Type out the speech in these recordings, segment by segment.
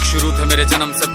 शुरू थे मेरे जन्म से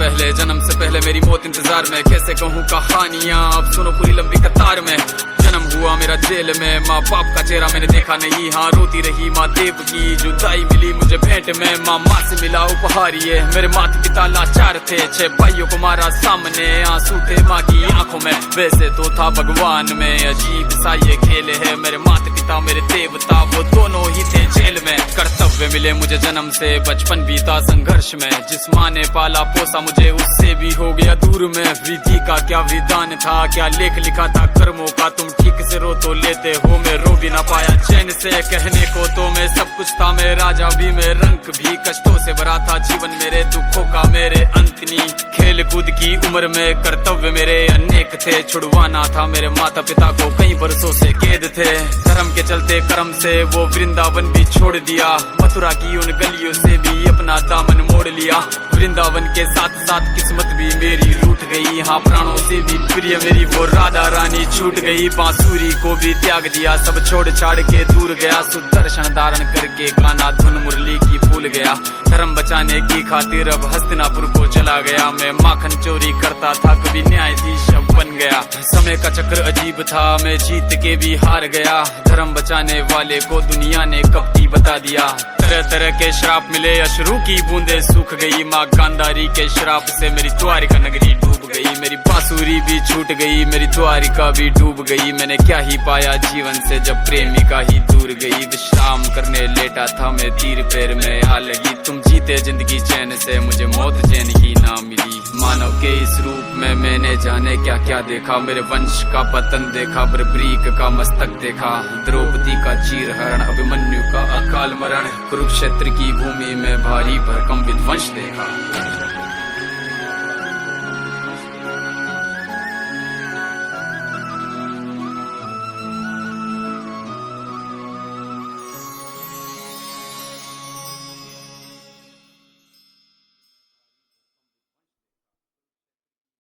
पहले मेरी मौत इंतजार में। कैसे कहूँ कहानियाँ, अब सुनो पूरी लंबी कतार में। जन्म हुआ मेरा जेल में, माँ बाप का चेहरा मैंने देखा नहीं। हाँ रोती रही माँ देव की, जुदाई मिली मुझे भेंट में। माँ से मिला उपहार ये, मेरे माता पिता लाचार थे। 6 भाइयों को मारा सामने, आंसू थे माँ की आंखों में। वैसे तो था भगवान में, अजीब सा ये खेल है। मेरे माता पिता मेरे देवता, वो दोनों ही थे जेल में। कर्तव्य मिले मुझे जन्म से, बचपन बीता संघर्ष में। जिस माँ ने पाला पोसा मुझे, उससे भी हो गया दूर में। विधि का क्या विधान था, क्या लेख लिखा था कर्मों का। तुम ठीक से रो तो लेते हो, मैं रो भी ना पाया चैन से। कहने को तो मैं सब कुछ था, मैं राजा भी, मैं रंग भी। कष्टों से भरा था जीवन मेरे, दुखों का मेरे अंत नहीं। खेल कूद की उम्र में कर्तव्य मेरे अनेक थे। छुड़वाना था मेरे माता पिता को, कई बरसों से कैद थे। धर्म के चलते कर्म से वो वृंदावन भी छोड़ दिया। मथुरा की उन गलियों से भी अपना दामन मोड़ लिया। वृंदावन के साथ साथ किस्मत भी मेरी रूठ गई। हाँ प्राणों से भी प्रिय मेरी वो राधा रानी छूट गई। बांसुरी को भी त्याग दिया, सब छोड़ छाड़ के दूर गया। सुदर्शन धारण करके गाना धुन मुरली की भूल गया। धर्म बचाने की खातिर अब हस्तिनापुर को चला गया। मैं माखन चोरी करता था, कभी न्यायाधीश बन गया। समय का चक्र अजीब था, मैं जीत के भी हार गया। धर्म बचाने वाले को दुनिया ने कपटी बता दिया। तरह तरह के श्राप मिले, अश्रु की बूंदे सूख गई। माँ गांधारी के श्राप से मेरी द्वारिका नगरी डूब गई। मेरी बांसुरी भी छूट गई, मेरी द्वारिका भी डूब गई। मैंने क्या ही पाया जीवन से, जब प्रेमिका ही दूर गई। विश्राम करने लेटा था मैं, तीर पैर में आ लगी। तुम जीते जिंदगी चैन से, मुझे मौत चैन ही ना मिली। मानव के इस रूप में मैंने जाने क्या क्या देखा। मेरे वंश का पतन देखा, बर्बरीक का मस्तक देखा। द्रौपदी का चीर हरण, अभिमन्यु का अकाल मरण। कुरुक्षेत्र की भूमि में भारी भरकम विध्वंस देखा।